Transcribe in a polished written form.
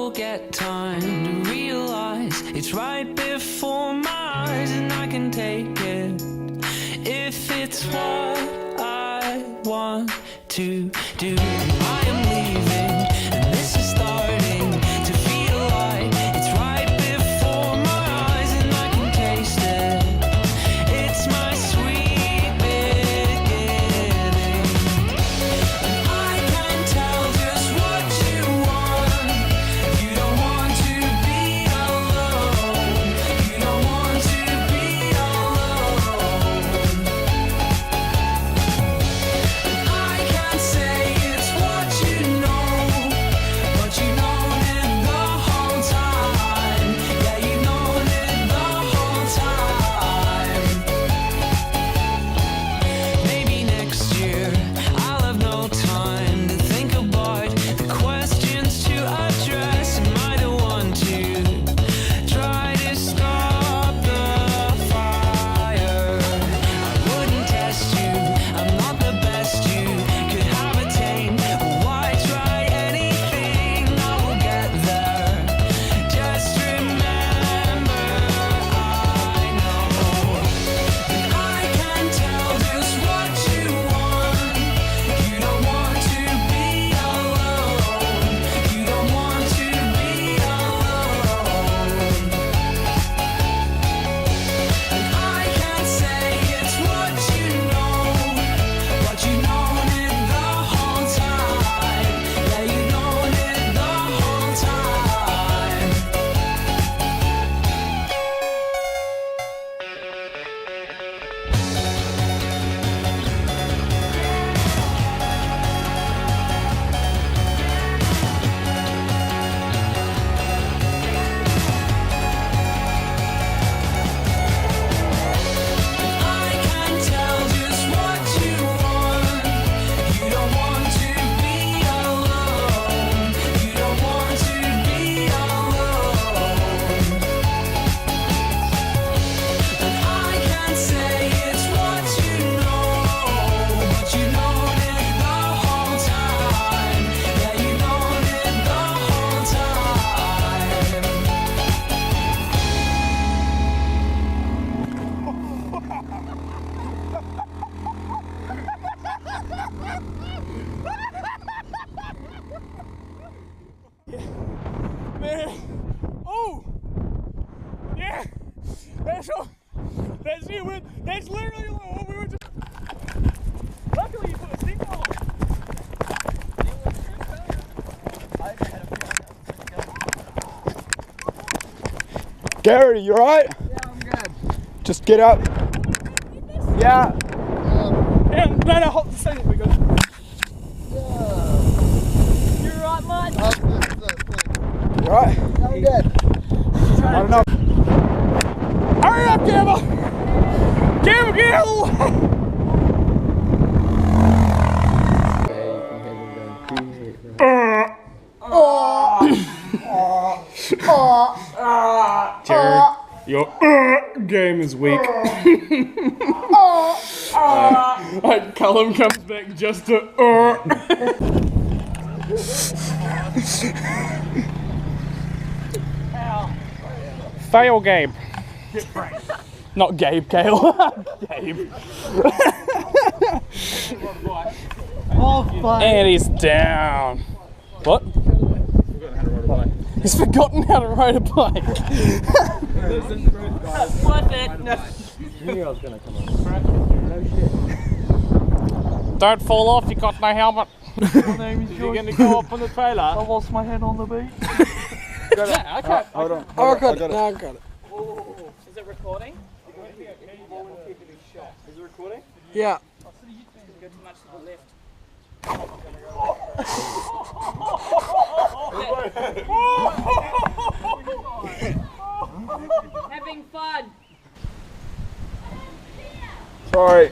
will get time to realize it's right before my eyes, and I can take it if it's what I want to do. I am leaving, and this is starting to feel like it's right before my eyes, and I can taste it. It's my sweet beginning. I can tell just what you want. You don't want to be alone. You don't want to be alone. I can't say it's what you know, but you known it the whole time. Yeah, you known it the whole time. Maybe next year I'll have no time to think about the questions to address. Am I the one to try to stop the fire? I wouldn't test you, I'm not the best you could have attained. Why try anything? I will get there. Just remember, I know that I can tell just what you want. You don't want to be alone. You don't want to be alone. And I can't say it's what you know, but you known it the whole time. Yeah, you known it the whole time. I can tell just what you want. You don't want to be alone. You don't want to be alone. And I can't say it's what you know, but you known it the whole time. Yeah, you known it the whole time. Man. Oh! Yeah! That's all. That's it. That's literally what we were just. Luckily, you put a seatbelt on. Gary, you alright? Yeah, I'm good. Just get up. Yeah. No, hold the second because. You're right, mate. You alright? I'm good. I don't know. Hurry up, Gamble! Gamble, get out of the way! Jared, your game is weak. Alright, Callum comes back just to Fail, Gabe. Not Gabe, Kale. Gabe. Oh, fuck. And he's down. What? He's forgotten how to ride a bike. Worth it. Don't fall off, you got no helmet. My name is You're George. gonna go up on the trailer. I lost my head on the beach. Yeah, okay. Hold on. Oh, I got it. No, I got it. Is it recording? Is it recording? Yeah. Go too much to the left. Having fun. Sorry.